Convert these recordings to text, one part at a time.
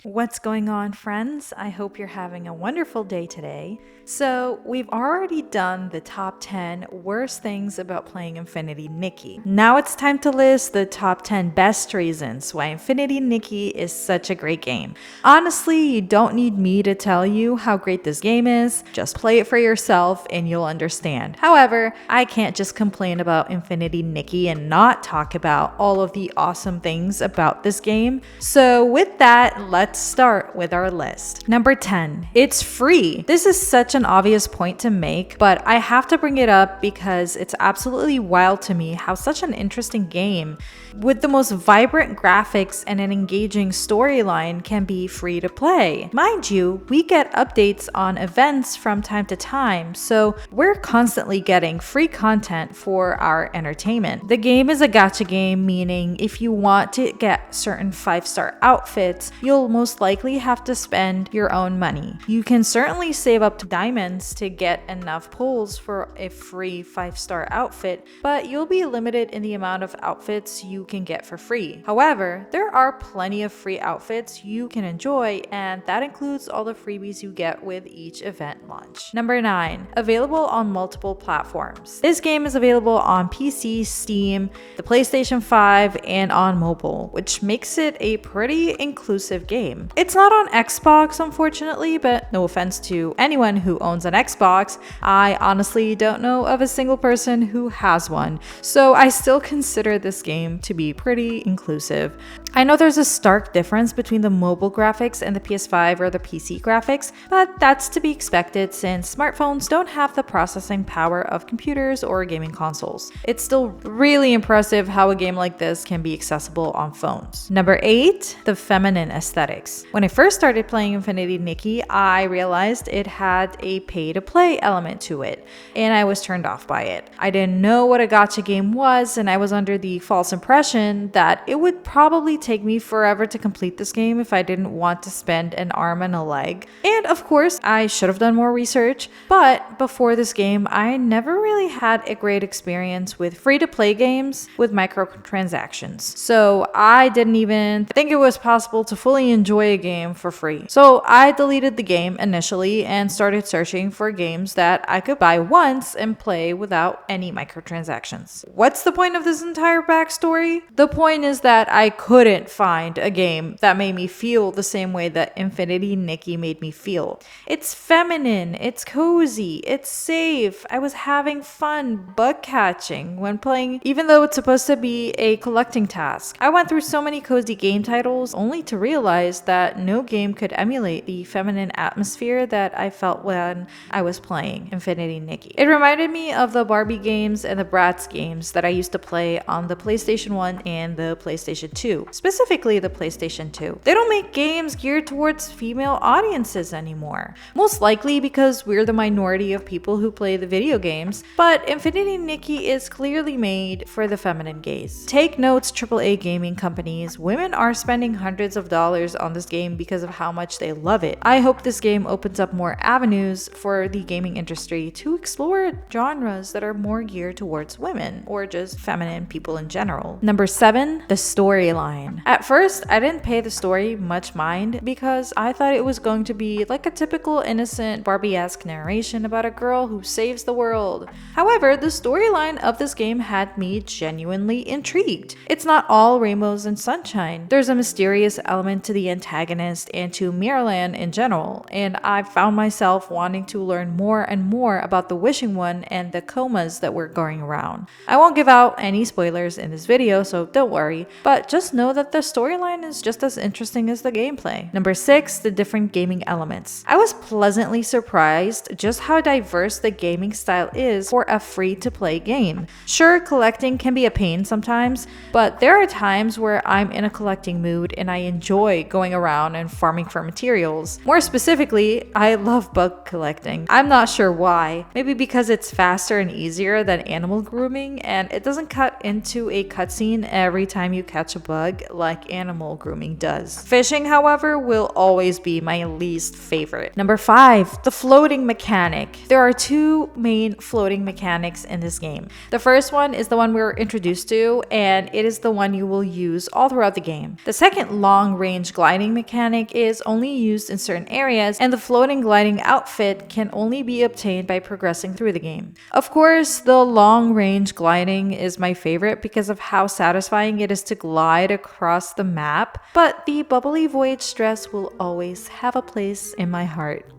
What's going on, friends? I hope you're having a wonderful day today. So, we've already done the top 10 worst things about playing Infinity Nikki. Now it's time to list the top 10 best reasons why Infinity Nikki is such a great game. Honestly, you don't need me to tell you how great this game is. Just play it for yourself and you'll understand. However, I can't just complain about Infinity Nikki and not talk about all of the awesome things about this game. So, with that, let's start with our list. Number 10, it's free. This is such an obvious point to make, but I have to bring it up because it's absolutely wild to me how such an interesting game with the most vibrant graphics and an engaging storyline can be free to play. Mind you, we get updates on events from time to time, so we're constantly getting free content for our entertainment. The game is a gacha game, meaning if you want to get certain 5-star outfits, you'll most likely have to spend your own money. You can certainly save up to diamonds to get enough pulls for a free 5-star outfit, but you'll be limited in the amount of outfits you can get for free. However, there are plenty of free outfits you can enjoy, and that includes all the freebies you get with each event launch. Number 9, available on multiple platforms. This game is available on PC, Steam, the PlayStation 5, and on mobile, which makes it a pretty inclusive game. It's not on Xbox, unfortunately, but no offense to anyone who owns an Xbox, I honestly don't know of a single person who has one, so I still consider this game to be pretty inclusive. I know there's a stark difference between the mobile graphics and the PS5 or the PC graphics, but that's to be expected since smartphones don't have the processing power of computers or gaming consoles. It's still really impressive how a game like this can be accessible on phones. Number 8, the feminine aesthetics. When I first started playing Infinity Nikki, I realized it had a pay-to-play element to it, and I was turned off by it. I didn't know what a gacha game was, and I was under the false impression that it would probably take me forever to complete this game if I didn't want to spend an arm and a leg. And of course, I should have done more research, but before this game, I never really had a great experience with free-to-play games with microtransactions. So I didn't even think it was possible to fully enjoy a game for free. So I deleted the game initially and started searching for games that I could buy once and play without any microtransactions. What's the point of this entire backstory? The point is that I couldn't find a game that made me feel the same way that Infinity Nikki made me feel. It's feminine, it's cozy, it's safe. I was having fun bug catching when playing, even though it's supposed to be a collecting task. I went through so many cozy game titles only to realize that no game could emulate the feminine atmosphere that I felt when I was playing Infinity Nikki. It reminded me of the Barbie games and the Bratz games that I used to play on the PlayStation 1 and the PlayStation 2. Specifically the PlayStation 2. They don't make games geared towards female audiences anymore. Most likely because we're the minority of people who play the video games, but Infinity Nikki is clearly made for the feminine gaze. Take notes, AAA gaming companies. Women are spending hundreds of dollars on this game because of how much they love it. I hope this game opens up more avenues for the gaming industry to explore genres that are more geared towards women or just feminine people in general. Number 7, the storyline. At first, I didn't pay the story much mind because I thought it was going to be like a typical innocent Barbie-esque narration about a girl who saves the world. However, the storyline of this game had me genuinely intrigued. It's not all rainbows and sunshine. There's a mysterious element to the antagonist and to Mirrorland in general, and I found myself wanting to learn more and more about the Wishing One and the comas that were going around. I won't give out any spoilers in this video, so don't worry, but just know that the storyline is just as interesting as the gameplay. Number 6, the different gaming elements. I was pleasantly surprised just how diverse the gaming style is for a free-to-play game. Sure, collecting can be a pain sometimes, but there are times where I'm in a collecting mood and I enjoy going around and farming for materials. More specifically, I love bug collecting. I'm not sure why. Maybe because it's faster and easier than animal grooming and it doesn't cut into a cutscene every time you catch catch a bug like animal grooming does. Fishing, however, will always be my least favorite. Number 5, the floating mechanic. There are 2 main floating mechanics in this game. The first one is the one we were introduced to, and it is the one you will use all throughout the game. The second long-range gliding mechanic is only used in certain areas, and the floating gliding outfit can only be obtained by progressing through the game. Of course, the long-range gliding is my favorite because of how satisfying it is to glide across the map, but the bubbly voyage dress will always have a place in my heart.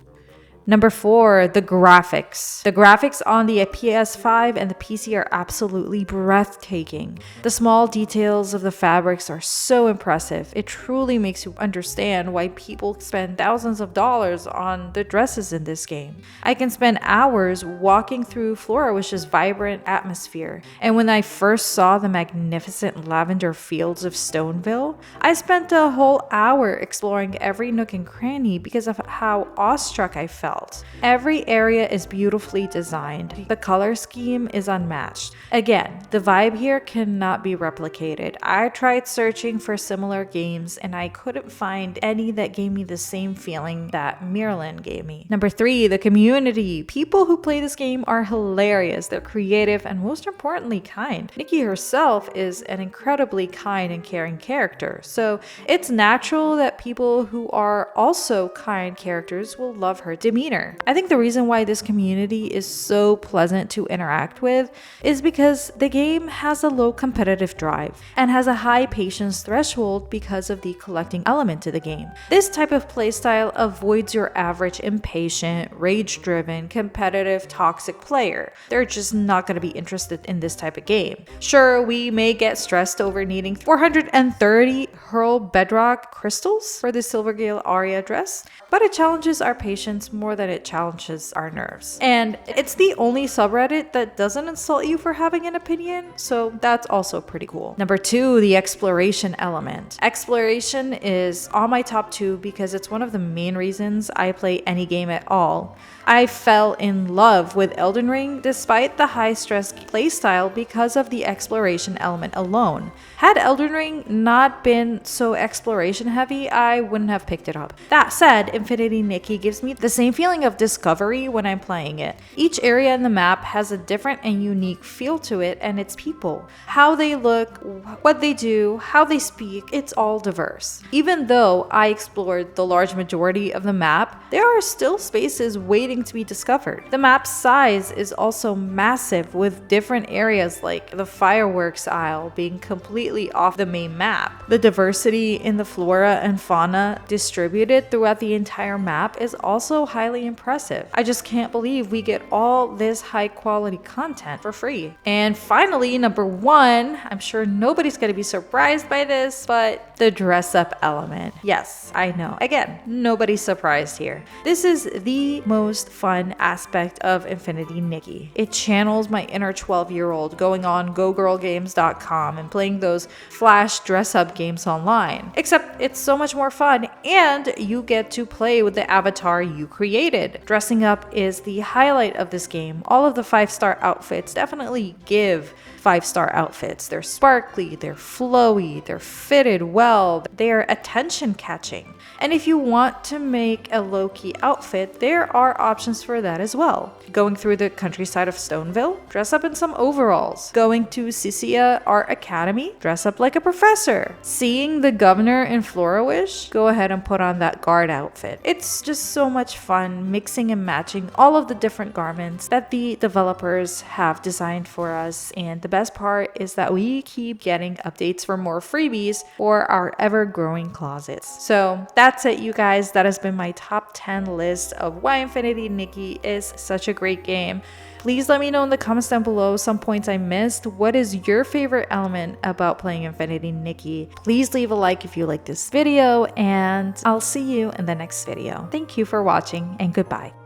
Number 4, the graphics. The graphics on the PS5 and the PC are absolutely breathtaking. The small details of the fabrics are so impressive. It truly makes you understand why people spend thousands of dollars on the dresses in this game. I can spend hours walking through Florawis's vibrant atmosphere, and when I first saw the magnificent lavender fields of Stoneville, I spent a whole hour exploring every nook and cranny because of how awestruck I felt. Every area is beautifully designed. The color scheme is unmatched. Again, the vibe here cannot be replicated. I tried searching for similar games and I couldn't find any that gave me the same feeling that Mirrorland gave me. Number 3, the community. People who play this game are hilarious. They're creative and most importantly kind. Nikki herself is an incredibly kind and caring character, so it's natural that people who are also kind characters will love her demeanor. I think the reason why this community is so pleasant to interact with is because the game has a low competitive drive and has a high patience threshold because of the collecting element to the game. This type of playstyle avoids your average impatient, rage-driven, competitive, toxic player. They're just not going to be interested in this type of game. Sure, we may get stressed over needing 430 Hurl Bedrock crystals for the Silvergale Aria dress, but it challenges our patience more than it challenges our nerves. And it's the only subreddit that doesn't insult you for having an opinion, so that's also pretty cool. Number 2, the exploration element. Exploration is on my top 2 because it's one of the main reasons I play any game at all. I fell in love with Elden Ring despite the high-stress playstyle because of the exploration element alone. Had Elden Ring not been so exploration heavy, I wouldn't have picked it up. That said, Infinity Nikki gives me the same feeling of discovery when I'm playing it. Each area in the map has a different and unique feel to it, and its people. How they look, what they do, how they speak, it's all diverse. Even though I explored the large majority of the map, there are still spaces waiting to be discovered. The map's size is also massive, with different areas like the fireworks aisle being completely off the main map. The diversity in the flora and fauna distributed throughout the entire map is also highly impressive. I just can't believe we get all this high quality content for free. And finally, number 1, I'm sure nobody's gonna be surprised by this, but the dress up element. Yes, I know. Again, nobody's surprised here. This is the most fun aspect of Infinity Nikki. It channels my inner 12-year-old going on gogirlgames.com and playing those flash dress up games online. Except it's so much more fun and you get to play with the avatar you created. Dressing up is the highlight of this game. All of the 5-star outfits definitely give 5-star outfits. They're sparkly, they're flowy, they're fitted well, they're attention catching. And if you want to make a low-key outfit, there are options for that as well. Going through the countryside of Stoneville, dress up in some overalls. Going to Cisia Art Academy, dress up like a professor. Seeing the governor in Florawish, go ahead and put on that guard outfit. It's just so much fun mixing and matching all of the different garments that the developers have designed for us, and the best part is that we keep getting updates for more freebies for our ever-growing closets. So that's it, you guys. That has been my top 10 list of why Infinity Nikki is such a great game. Please let me know in the comments down below some points I missed. What is your favorite element about playing Infinity Nikki? Please leave a like if you like this video, and I'll see you in the next video. Thank you for watching, and goodbye.